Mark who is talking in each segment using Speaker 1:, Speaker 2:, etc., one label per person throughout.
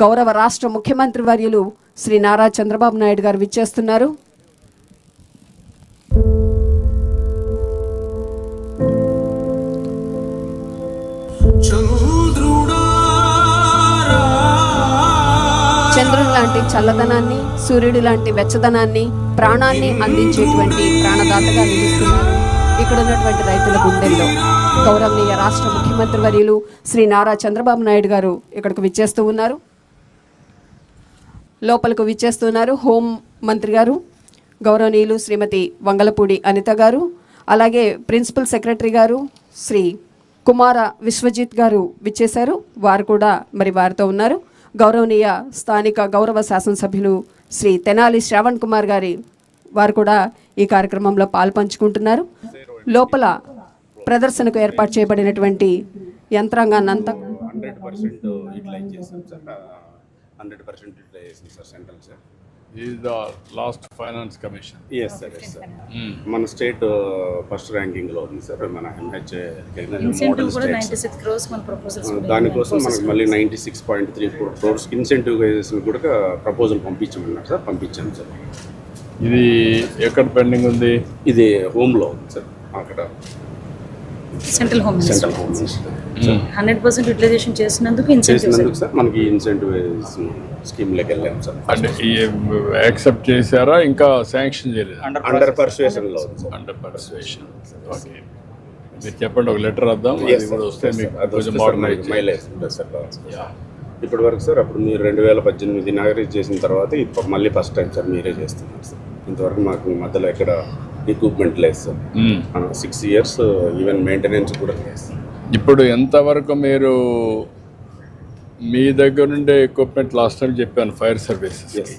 Speaker 1: గౌరవ రాష్ట్ర ముఖ్యమంత్రి వర్యులు శ్రీ నారా చంద్రబాబు నాయుడు గారు విచ్చేస్తున్నారు. చంద్రుని లాంటి చల్లదనాన్ని, సూర్యుడి లాంటి వెచ్చదనాన్ని, ప్రాణాన్ని అందించేటువంటి ప్రాణదాతగా నిలుస్తున్నారు ఇక్కడ ఉన్నటువంటి రైతుల గుండెల్లో. గౌరవనీయ రాష్ట్ర ముఖ్యమంత్రి వర్యులు శ్రీ నారా చంద్రబాబు నాయుడు గారు ఇక్కడికి విచ్చేస్తూ ఉన్నారు. లోపలకు విచ్చేస్తున్నారు హోం మంత్రి గారు, గౌరవనీయులు శ్రీమతి వంగలపూడి అనిత గారు, అలాగే ప్రిన్సిపల్ సెక్రటరీ గారు శ్రీ కుమార విశ్వజిత్ గారు విచ్చేశారు. వారు కూడా మరి వారితో ఉన్నారు. గౌరవనీయ స్థానిక గౌరవ శాసనసభ్యులు శ్రీ తెనాలి శ్రావణ్ కుమార్ గారి వారు కూడా ఈ కార్యక్రమంలో పాల్పంచుకుంటున్నారు. లోపల ప్రదర్శనకు ఏర్పాటు చేయబడినటువంటి యంత్రాంగాన్నంతా
Speaker 2: 100% యూటిలైజ్ చేశాం సార్. 100% యూటిలైజ్ చేసాం sir central sir.
Speaker 3: Is the last finance commission.
Speaker 2: Yes sir, yes sir. మన స్టేట్ ఫస్ట్ ర్యాంకింగ్ లో ఉంది సార్. మన MHA
Speaker 4: ఇన్సెంటివ్ కూడా 96 crores మన ప్రపోజల్స్
Speaker 2: దానికోసం మనకి మళ్ళీ 96.3 crores ఇన్సెంటివైజేషన్ కూడా ప్రపోజల్ పంపించమన్నారు సార్. పంపించాం సార్.
Speaker 3: ఇది ఎక్కడ పెండింగ్ ఉంది?
Speaker 2: ఇది హోమ్ లో ఉంది సార్. అక్కడ
Speaker 4: సెంట్రల్ హోమ్ మినిస్టర్ 100% యూటిలైజేషన్ చేసినందుకు ఇన్సెంటివ్
Speaker 2: సార్. మనకి ఇన్సెంటివైజేషన్ స్కీమ్ లెక్క వెళ్ళాం సార్.
Speaker 3: అంటే యాక్సెప్ట్ చేశారా? ఇంకా శాంక్షన్ చేయలేదు?
Speaker 2: అండర్ పర్సుయేషన్ లో
Speaker 3: అండర్ పర్సుయేషన్. ఓకే, మీరు చెప్పండి, ఒక లెటర్ వద్దాం. అది కూడా వస్తే మీకు కొంచెం మోడర్నైజ్
Speaker 2: మైలేజ్ ఉంటుంది సార్. ఇప్పటి వరకు సార్ అప్పుడు మీరు 2018 ఇనాగరేట్ చేసిన తర్వాత ఇప్పుడు మళ్ళీ ఫస్ట్ టైం సార్ మీరే చేస్తున్నారు సార్. ఇంతవరకు మాకు మధ్యలో ఎక్కడ ఎక్విప్మెంట్ లేదు సార్. 6 years ఈవెన్ మెయింటెనెన్స్ కూడా లేదు సార్.
Speaker 3: ఇప్పుడు ఎంతవరకు మీరు మీ దగ్గర నుండే ఎక్విప్మెంట్ లాస్ట్ టైం చెప్పాను ఫైర్ సర్వీసెస్,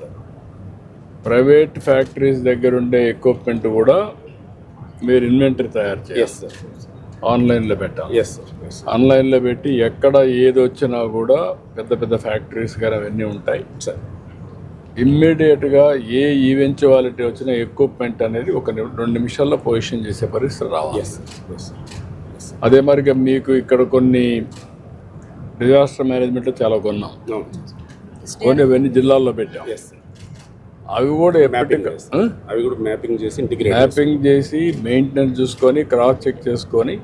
Speaker 3: ప్రైవేట్ ఫ్యాక్టరీస్ దగ్గర ఉండే ఎక్విప్మెంట్ కూడా మీరు ఇన్వెంటరీ తయారు చేయాలి, ఆన్లైన్లో పెట్టాలి. ఆన్లైన్లో పెట్టి ఎక్కడ ఏది వచ్చినా కూడా పెద్ద పెద్ద ఫ్యాక్టరీస్ కానీ అవన్నీ ఉంటాయి సార్. ఇమ్మీడియట్గా ఏ ఈవెంచువాలిటీ వచ్చినా ఎక్విప్మెంట్ అనేది ఒక 2 నిమిషాల్లో పొజిషన్ చేసే పరిస్థితి రావాలి. అదే మరిగా మీకు ఇక్కడ కొన్ని డిజాస్టర్ మేనేజ్మెంట్లో చాలా కొన్నాం, కొన్ని అవన్నీ జిల్లాల్లో పెట్టాం. అవి కూడా మ్యాపింగ్ చేసి మెయింటెనెన్స్ చూసుకొని క్రాస్ చెక్ చేసుకొని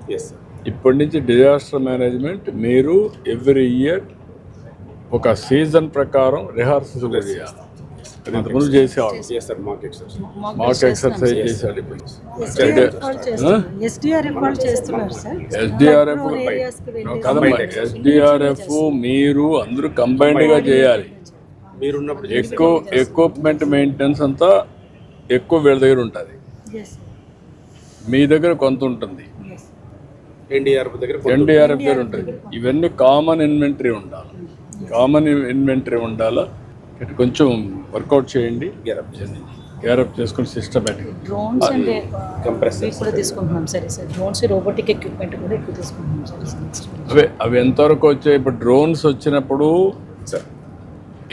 Speaker 3: ఇప్పటి నుంచి డిజాస్టర్ మేనేజ్మెంట్ మీరు ఎవ్రీ ఇయర్ ఒక సీజన్ ప్రకారం రిహార్సల్స్ కూడా చేయాలి. అది ఇంతకుముందు చేసేవాళ్ళు, మాక్ ఎక్సర్సైజ్ చేశాడు. ఇప్పుడు ఎస్డిఆర్ఎఫ్ మీరు అందరూ కంబైన్డ్గా చేయాలి. ఎక్విప్మెంట్ మెయింటెనెన్స్ అంతా ఎక్కువ వీళ్ళ దగ్గర ఉంటుంది, మీ దగ్గర కొంత ఉంటుంది, ఎన్డీఆర్ఎఫ్ దగ్గర ఉంటుంది. ఇవన్నీ కామన్ ఇన్వెంటరీ ఉండాలి. కొంచెం వర్కౌట్ చేయండి, గ్యారప్ చేసుకుని సిస్టమేటిక్.
Speaker 4: డ్రోన్స్ అంటే కంప్రెసర్స్ కూడా తీసుకుంటున్నాం సార్. డ్రోన్స్ రోబోటిక్ ఎక్విప్మెంట్ కూడా ఎక్కువ తీసుకుంటున్నాం సార్.
Speaker 3: అవి ఎంతవరకు వచ్చాయి? ఇప్పుడు డ్రోన్స్ వచ్చినప్పుడు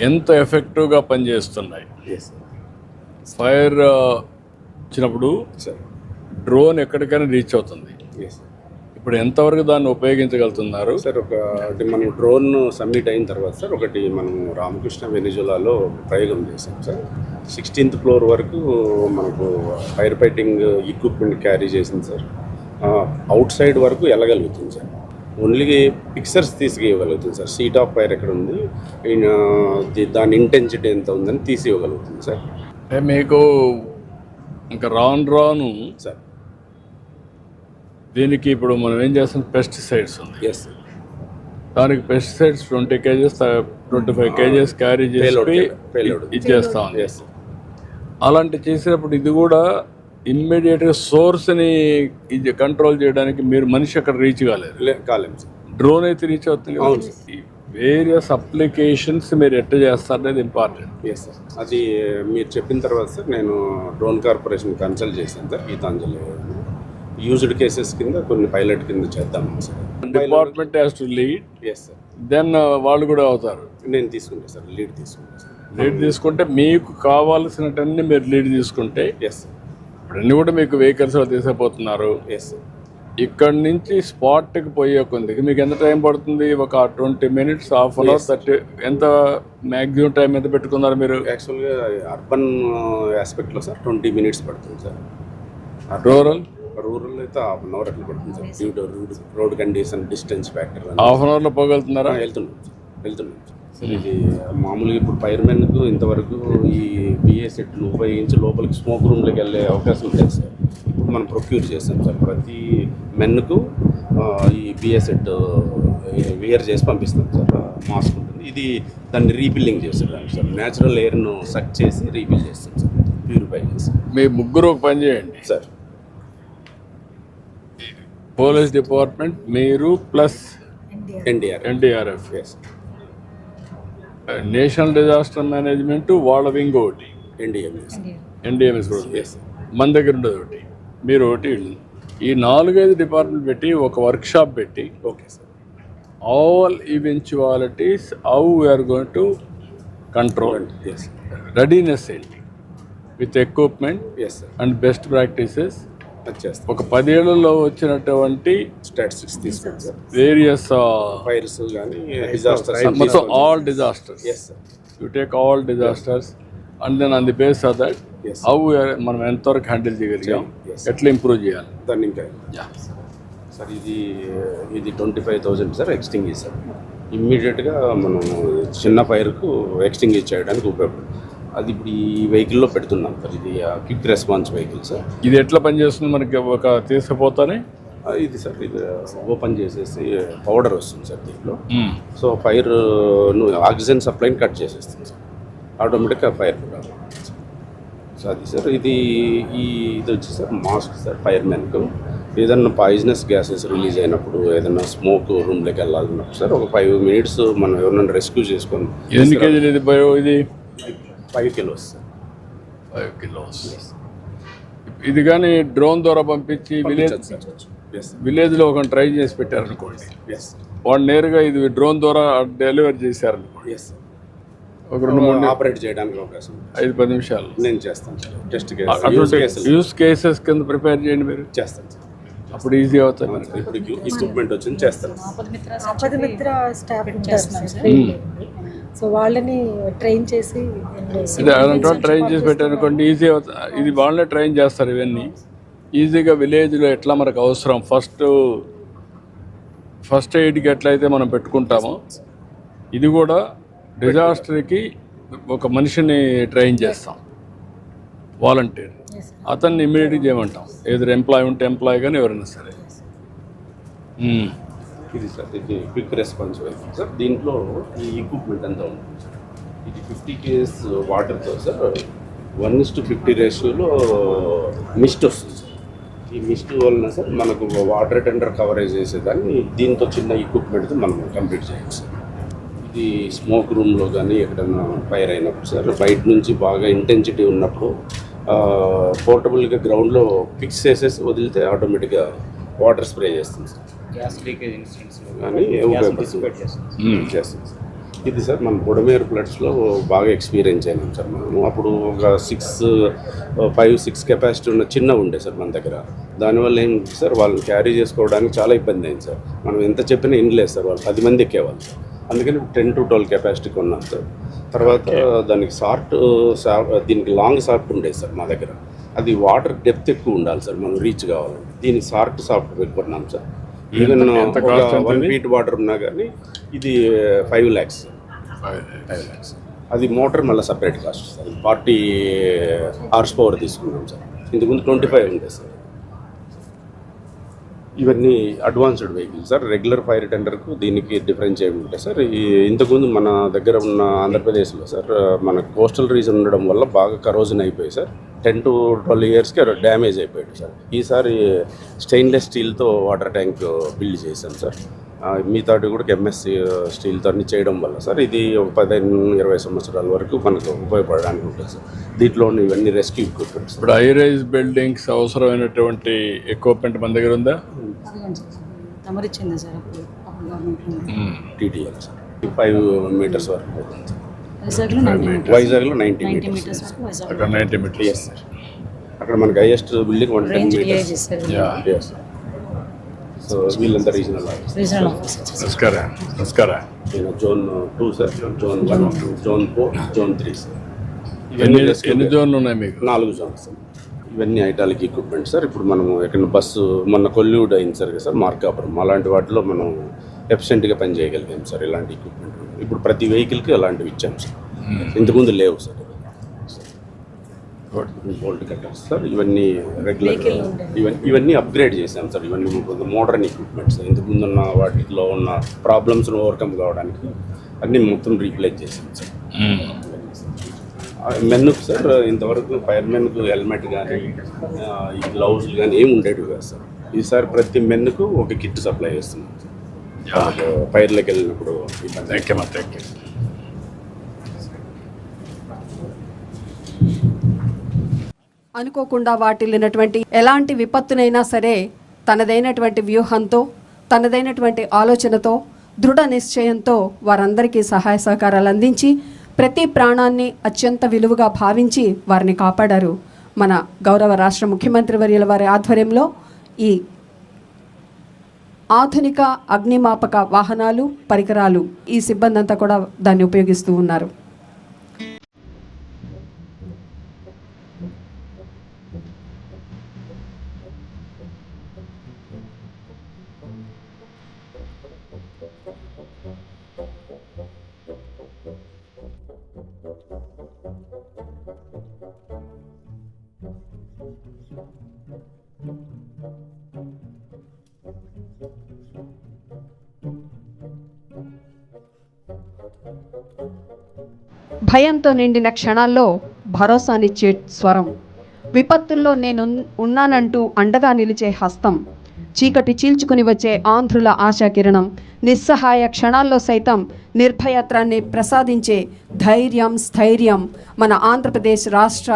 Speaker 3: ఎంత ఎఫెక్టివ్గా పనిచేస్తున్నాయి? ఫైర్ వచ్చినప్పుడు డ్రోన్ ఎక్కడికైనా రీచ్ అవుతుంది. ఇప్పుడు ఎంతవరకు దాన్ని ఉపయోగించగలుగుతున్నారు
Speaker 2: సార్? ఒకటి మనం డ్రోన్ సబ్మిట్ అయిన తర్వాత సార్ ఒకటి మనం రామకృష్ణ వెనిజులాలో ప్రయోగం చేసాం సార్. 16th floor వరకు మనకు ఫైర్ ఫైటింగ్ ఎక్విప్మెంట్ క్యారీ చేసింది సార్. అవుట్ సైడ్ వరకు వెళ్ళగలుగుతుంది సార్. ఓన్లీ పిక్చర్స్ తీసుకెళ్ళగలుగుతుంది సార్. సీట్ ఆఫ్ ఫైర్ ఎక్కడ ఉంది, దాని ఇంటెన్సిటీ ఎంత ఉందని తీసి ఇవ్వగలుగుతుంది సార్.
Speaker 3: మీకు ఇంకా రాను
Speaker 2: సార్
Speaker 3: దీనికి ఇప్పుడు మనం ఏం చేస్తాం, పెస్టిసైడ్స్ ఉంది. దానికి పెస్టిసైడ్స్ 20 kgs 25 kgs క్యారీ చేసి ఇచ్చేస్తా ఉంది. అలాంటి చేసినప్పుడు ఇది కూడా ఇమ్మీడియట్గా సోర్స్ని ఇది కంట్రోల్ చేయడానికి మీరు మనిషి అక్కడ రీచ్ కాలేము, డ్రోన్ అయితే రీచ్ అవుతుంది. వేరియస్ అప్లికేషన్స్ మీరు ఎట్లా చేస్తారనేది ఇంపార్టెంట్.
Speaker 2: అది మీరు చెప్పిన తర్వాత సార్ నేను డ్రోన్ కార్పొరేషన్ కన్సల్ట్ చేశాను సార్. గీతాంజలి యూజ్డ్ కేసెస్ కింద కొన్ని పైలట్ కింద చేద్దాం sir.
Speaker 3: Department has to lead. Then వాళ్ళు కూడా అవుతారు.
Speaker 2: నేను తీసుకుంటాను సార్, లీడ్ తీసుకుంటాను సార్.
Speaker 3: లీడ్ తీసుకుంటే మీకు కావాల్సినటన్నీ మీరు లీడ్ తీసుకుంటే ఇప్పుడు అన్నీ కూడా మీకు వెహికల్స్లో తీసుకుపోతున్నారు. ఇక్కడ నుంచి స్పాట్కి పోయే కొంది మీకు ఎంత టైం పడుతుంది? ఒక 20 minutes, హాఫ్ అన్ అవర్, 30, ఎంత మ్యాక్సిమం టైం ఎంత పెట్టుకున్నారు మీరు?
Speaker 2: యాక్చువల్గా అర్బన్ ఆస్పెక్ట్లో సార్ 20 minutes పడుతుంది సార్.
Speaker 3: రూరల్
Speaker 2: అయితే హాఫ్ అన్ అవర్ అట్లా పడుతుంది sir. Due to road condition, distance factor
Speaker 3: half an అవర్లో పోగలుగుతున్నారా?
Speaker 2: వెళ్తున్నాం సార్. ఇది మామూలుగా ఇప్పుడు ఫైర్మెన్కు ఇంతవరకు ఈ బిఏ సెట్లు ఉపయోగించి లోపలికి స్మోక్ రూమ్లోకి వెళ్ళే అవకాశం లేదు సార్. ఇప్పుడు మనం ప్రొక్యూర్ చేస్తాం సార్. ప్రతి మెన్కు ఈ బిఏ సెట్ వేర్ చేసి పంపిస్తాం సార్. మాస్క్ ఉంటుంది. ఇది దాన్ని రీఫిల్లింగ్ చేస్తాం సార్. న్యాచురల్ ఎయిర్ను సక్ చేసి రీఫిల్ చేస్తాం సార్, ప్యూరిఫై చేస్తాం.
Speaker 3: మీ ముగ్గురు ఒక పని చేయండి
Speaker 2: సార్.
Speaker 3: పోలీస్ డిపార్ట్మెంట్ మీరు plus NDRF,
Speaker 2: yes.
Speaker 3: National disaster management వాళ్ళ వింగ్ ఒకటి, ఎన్డీఎంఎస్ కూడా
Speaker 2: ఎస్.
Speaker 3: మన దగ్గర ఉండదు ఒకటి, మీరు ఒకటి. ఈ 4-5 డిపార్ట్మెంట్ పెట్టి ఒక వర్క్షాప్ పెట్టి
Speaker 2: okay sir.
Speaker 3: All eventualities how we are going to control,
Speaker 2: yes
Speaker 3: readiness ఏంటి with equipment
Speaker 2: yes sir.
Speaker 3: And best practices.
Speaker 2: వచ్చేస్తాం.
Speaker 3: ఒక 10 ఏళ్లలో వచ్చినటువంటి
Speaker 2: స్టాటిస్టిక్స్ తీసుకోండి సార్.
Speaker 3: వేరియస్
Speaker 2: ఫైర్స్ కానీ డిజాస్టర్స్
Speaker 3: మొత్తం all disasters,
Speaker 2: yes sir.
Speaker 3: You take all disasters and then on the base of that
Speaker 2: Yes.
Speaker 3: How మనం ఎంతవరకు హ్యాండిల్ చేయగలిగాం,
Speaker 2: Yes.
Speaker 3: ఎట్లా ఇంప్రూవ్ చేయాలి.
Speaker 2: దాన్ని ఇంకా సార్ ఇది 25,000 సార్ ఎక్స్టింగ్విష్ సార్. ఇమ్మీడియట్గా మనం చిన్న ఫైర్కు ఎక్స్టింగ్విష్ చేయడానికి ఉపయోగపడుతుంది. అది ఇప్పుడు ఈ వెహికల్లో పెడుతున్నాం సార్. ఇది క్విక్ రెస్పాన్స్ వెహికల్ సార్.
Speaker 3: ఇది ఎట్లా పనిచేస్తుంది మనకి? ఒక తీసుకుపోతానే
Speaker 2: ఇది సార్, ఇది ఓపెన్ చేసేసి పౌడర్ వస్తుంది సార్ దీంట్లో. సో ఫైర్ ఆక్సిజన్ సప్లైని కట్ చేసేస్తుంది సార్. ఆటోమేటిక్గా ఫైర్ కూడా. సో అది సార్. ఇది వచ్చి సార్ మాస్క్ సార్. ఫైర్మెన్కు ఏదన్నా పాయిజనస్ గ్యాసెస్ రిలీజ్ అయినప్పుడు, ఏదన్నా స్మోక్ రూమ్లోకి వెళ్ళాలన్నప్పుడు సార్, ఒక 5 minutes మనం ఎవరైనా రెస్క్యూ చేసుకొని.
Speaker 3: ఎన్ని కేజీలు ఇది బయో? ఇది
Speaker 2: 5 kilos సార్.
Speaker 3: 5 kilos. ఇది కానీ డ్రోన్ ద్వారా పంపించి విలేజ్లో ఒక ట్రై చేసి పెట్టారనుకోండి, వాడు నేరుగా ఇది డ్రోన్ ద్వారా డెలివరీ చేశారనుకోండి, ఒక 2-3
Speaker 2: ఆపరేట్ చేయడానికి అవకాశం
Speaker 3: 5-10 నిమిషాలు
Speaker 2: నేను చేస్తాను సార్. టెస్ట్
Speaker 3: యూస్ కేసెస్ కింద ప్రిపేర్ చేయండి మీరు.
Speaker 2: చేస్తాను సార్.
Speaker 3: అప్పుడు ఈజీ అవుతుంది.
Speaker 2: ఇప్పుడు ఎక్విప్మెంట్ వచ్చింది చేస్తాను.
Speaker 5: ఆపదమిత్ర స్టాఫ్ చేస్తున్నాం సార్. సో వాళ్ళని ట్రైన్ చేసి
Speaker 3: అలాంటి ట్రైన్ చేసి పెట్టారనుకోండి ఈజీ అవుతుంది. ఇది వాళ్ళే ట్రైన్ చేస్తారు. ఇవన్నీ ఈజీగా విలేజ్లో ఎట్లా మనకు అవసరం, ఫస్ట్ ఎయిడ్కి ఎట్లయితే మనం పెట్టుకుంటామో, ఇది కూడా డిజాస్టర్కి ఒక మనిషిని ట్రైన్ చేస్తాం, వాలంటీర్. అతన్ని ఇమ్మీడియట్గా చేయమంటాం. ఏదో ఎంప్లాయ్ ఉంటే ఎంప్లాయ్ కానీ ఎవరైనా సరే.
Speaker 2: ఇది సార్, ఇది క్విక్ రెస్పాన్స్ వెహికల్ సార్. దీంట్లో ఈ ఎక్విప్మెంట్ అంతా ఉంటుంది సార్. ఇది 50 kgs వాటర్తో సార్ 1:50 రేషియోలో మిస్ట్ వస్తుంది సార్. ఈ మిస్ట్ వలన సార్ మనకు వాటర్ టెండర్ కవరేజ్ చేసేదాన్ని దీంతో చిన్న ఎక్విప్మెంట్తో మనం కంప్లీట్ చేయొచ్చు సార్. ఇది స్మోక్ రూమ్లో కానీ ఎక్కడన్నా ఫైర్ అయినప్పుడు సార్, బయట నుంచి బాగా ఇంటెన్సిటీ ఉన్నప్పుడు పోర్టబుల్గా గ్రౌండ్లో ఫిక్స్ చేసేసి వదిలితే ఆటోమేటిక్గా వాటర్ స్ప్రే చేస్తుంది సార్.
Speaker 6: గ్యాస్ లీకేజ్ ఇన్సిడెంట్స్లో
Speaker 2: కానీ చేస్తుంది సార్. ఇది సార్ మన బుడమేరు ఫ్లడ్స్లో బాగా ఎక్స్పీరియన్స్ అయినాం సార్ మనము. అప్పుడు ఒక 5-6 కెపాసిటీ ఉన్న చిన్న ఉండే సార్ మన దగ్గర. దానివల్ల ఏంటి సార్, వాళ్ళని క్యారీ చేసుకోవడానికి చాలా ఇబ్బంది అయింది సార్. మనం ఎంత చెప్పినా ఇన్లేదు సార్, వాళ్ళు 10 మంది ఎక్కేవాళ్ళు. అందుకని 10 to 12 కెపాసిటీ కొన్నాం సార్. తర్వాత దానికి దీనికి లాంగ్ సాఫ్ట్ ఉండేది సార్ మా దగ్గర. అది వాటర్ డెప్త్ ఎక్కువ ఉండాలి సార్ మనం రీచ్ కావాలంటే. దీనికి సాఫ్ట్ పెట్టుకున్నాం సార్. ఈవెన్ 1 feet వాటర్ ఉన్నా కానీ ఇది 5 lakhs. అది మోటార్ మళ్ళీ సపరేట్ కాస్ట్ సార్. 40 horsepower తీసుకున్నాం సార్. ఇంతకుముందు 25 ఉండే సార్. ఇవన్నీ advanced vehicle sir. Regular fire టెండర్కు దీనికి డిఫరెన్స్ ఏమి ఉంటాయి సార్. ఇంతకుముందు మన దగ్గర ఉన్న ఆంధ్రప్రదేశ్లో సార్ మన కోస్టల్ రీజన్ ఉండడం వల్ల బాగా కరోజన్ అయిపోయి సార్ 10 to 12 yearsకి డ్యామేజ్ అయిపోయాడు సార్. ఈసారి స్టెయిన్లెస్ స్టీల్తో వాటర్ ట్యాంక్ బిల్డ్ చేశాం సార్. మిగతాటి కూడా ఎంఎస్సి స్టీల్తో చేయడం వల్ల సార్ ఇది ఒక 15-20 సంవత్సరాల వరకు మనకు ఉపయోగపడడానికి ఉంటుంది సార్. దీంట్లో ఇవన్నీ రెస్క్యూ ఎక్విప్మెంట్స్.
Speaker 3: ఇప్పుడు హై రైజ్ బిల్డింగ్స్ అవసరమైనటువంటి ఎక్విప్మెంట్ మన దగ్గర ఉందా?
Speaker 4: తమరిచ్చింది సార్ అప్పుడు
Speaker 2: టీటీఎల్ సార్ 5 meters వరకు పోతుంది సార్.
Speaker 4: వైజాగ్లో
Speaker 2: 90
Speaker 4: meters
Speaker 2: meters.
Speaker 4: వరకు వైజాగ్
Speaker 3: అక్కడ 90 meters.
Speaker 2: Yes sir. అక్కడ మనకి highest building 110 meters.
Speaker 3: Yeah.
Speaker 2: Yes. So వీళ్ళంతా రీజనల్ ఆఫీసర్.
Speaker 4: Regional officer.
Speaker 3: నమస్కారం.
Speaker 2: నేను zone 2 sir, zone 1, zone 4, zone 3 sir.
Speaker 3: ఎన్ని జోన్లు ఉన్నాయి మీకు?
Speaker 2: 4 జోన్స్ సార్. ఇవన్నీ ఐటాలిక్ ఎక్విప్మెంట్ సార్. ఇప్పుడు మనము ఎక్కడ బస్సు మొన్న కొల్యూడ్ అయింది సార్ కదా సార్, మార్కాపురం, అలాంటి వాటిలో మనం ఎఫిషియెంట్గా పని చేయగలిగాం సార్. ఇలాంటి ఎక్విప్మెంట్ ఇప్పుడు ప్రతి వెహికల్కి అలాంటివి ఇచ్చాం సార్. ఇంతకుముందు లేవు సార్. బోల్ట్ కట్టర్స్ సార్, ఇవన్నీ రెగ్యులర్, ఇవన్నీ అప్గ్రేడ్ చేసాం సార్. ఇవన్నీ మోడర్న్ ఎక్విప్మెంట్స్. ఇంతకుముందు ఉన్న వాటిలో ఉన్న ప్రాబ్లమ్స్ను ఓవర్కమ్ కావడానికి అన్నీ మొత్తం రీప్లేస్ చేసాం సార్. మెన్నుకు సార్ ఇంతవరకు ఫైర్మెన్కు హెల్మెట్ కానీ ఈ గ్లౌజులు కానీ ఏమి ఉండేవి కాదు సార్. ఈసారి ప్రతి మెన్నుకు ఒక కిట్ సప్లై చేస్తున్నాం సార్. ఫైర్లోకి వెళ్ళినప్పుడు
Speaker 1: అనుకోకుండా వాటిల్లినటువంటి ఎలాంటి విపత్తునైనా సరే తనదైనటువంటి వ్యూహంతో, తనదైనటువంటి ఆలోచనతో, దృఢ నిశ్చయంతో వారందరికీ సహాయ సహకారాలు అందించి ప్రతి ప్రాణాన్ని అత్యంత విలువగా భావించి వారిని కాపాడారు. మన గౌరవ రాష్ట్ర ముఖ్యమంత్రి వర్యుల వారి ఆధ్వర్యంలో ఈ ఆధునిక అగ్నిమాపక వాహనాలు, పరికరాలు, ఈ సిబ్బంది అంతా కూడా దాన్ని ఉపయోగిస్తూ ఉన్నారు. భయంతో నిండిన క్షణాల్లో భరోసానిచ్చే స్వరం, విపత్తుల్లో నేను ఉన్నానంటూ అండగా నిలిచే హస్తం, చీకటి చీల్చుకుని వచ్చే ఆంధ్రుల ఆశాకిరణం, నిస్సహాయ క్షణాల్లో సైతం నిర్భయత్రాన్ని ప్రసాదించే ధైర్యం, స్థైర్యం మన ఆంధ్రప్రదేశ్ రాష్ట్ర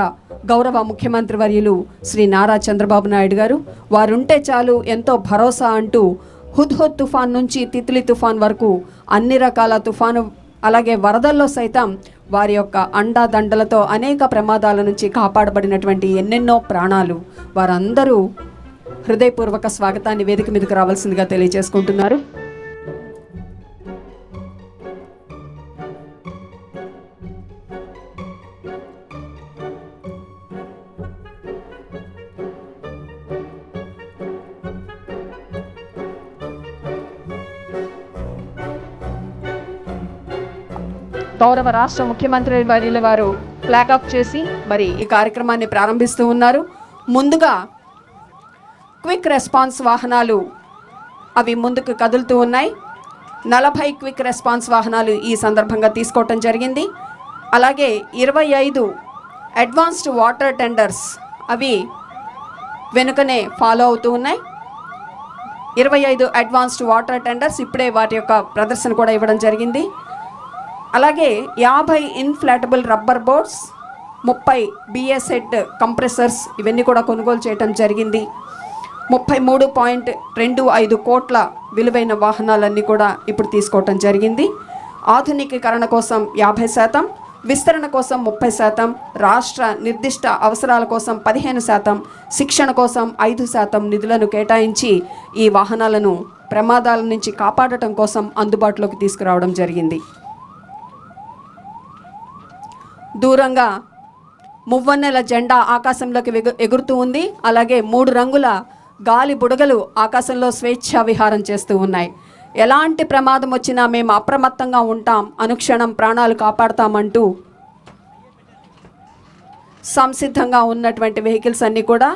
Speaker 1: గౌరవ ముఖ్యమంత్రి వర్యులు శ్రీ నారా చంద్రబాబు నాయుడు గారు. వారుంటే చాలు ఎంతో భరోసా అంటూ హుద్హుద్ తుఫాన్ నుంచి తిత్లీ తుఫాన్ వరకు అన్ని రకాల తుఫాను అలాగే వరదల్లో సైతం వారి యొక్క అండాదండలతో అనేక ప్రమాదాల నుంచి కాపాడబడినటువంటి ఎన్నెన్నో ప్రాణాలు. వారందరూ హృదయపూర్వక స్వాగతాన్ని వేదిక మీదకు రావాల్సిందిగా తెలియజేసుకుంటున్నారు. గౌరవ రాష్ట్ర ముఖ్యమంత్రి వర్యుల వారు ఫ్లాగ్ ఆఫ్ చేసి మరి ఈ కార్యక్రమాన్ని ప్రారంభిస్తూ ఉన్నారు. ముందుగా క్విక్ రెస్పాన్స్ వాహనాలు అవి ముందుకు కదులుతూ ఉన్నాయి. 40 క్విక్ రెస్పాన్స్ వాహనాలు ఈ సందర్భంగా తీసుకోవటం జరిగింది. అలాగే 25 అడ్వాన్స్డ్ వాటర్ టెండర్స్ అవి వెనుకనే ఫాలో అవుతూ ఉన్నాయి. 25 అడ్వాన్స్డ్ వాటర్ టెండర్స్ ఇప్పుడే వాటి యొక్క ప్రదర్శన కూడా ఇవ్వడం జరిగింది. అలాగే 50 inflatable rubber boats, 30 BS head compressors ఇవన్నీ కూడా కొనుగోలు చేయడం జరిగింది. 33.25 కోట్ల విలువైన వాహనాలన్నీ కూడా ఇప్పుడు తీసుకోవటం జరిగింది. ఆధునికీకరణ కోసం 50%, విస్తరణ కోసం 30%, రాష్ట్ర నిర్దిష్ట అవసరాల కోసం 15%, శిక్షణ కోసం 5% నిధులను కేటాయించి ఈ వాహనాలను ప్రమాదాల నుంచి కాపాడటం కోసం అందుబాటులోకి తీసుకురావడం జరిగింది. దూరంగా మువ్వన్నెల జెండా ఆకాశంలోకి ఎగురుతూ ఉంది. అలాగే 3 రంగుల గాలి బుడగలు ఆకాశంలో స్వేచ్ఛా విహారం చేస్తూ ఉన్నాయి. ఎలాంటి ప్రమాదం వచ్చినా మేము అప్రమత్తంగా ఉంటాం, అనుక్షణం ప్రాణాలు కాపాడుతామంటూ సంసిద్ధంగా ఉన్నటువంటి వెహికల్స్ అన్నీ కూడా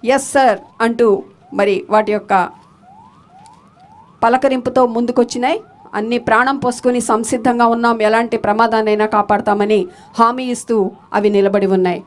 Speaker 1: ఎస్ సార్ అంటూ మరి వాటి యొక్క పలకరింపుతో ముందుకొచ్చినాయి. అన్ని ప్రాణం పోసుకొని సంసిద్ధంగా ఉన్నాం, ఎలాంటి ప్రమాదాన్నైనా కాపాడతామని హామీ ఇస్తూ అవి నిలబడి ఉన్నాయి.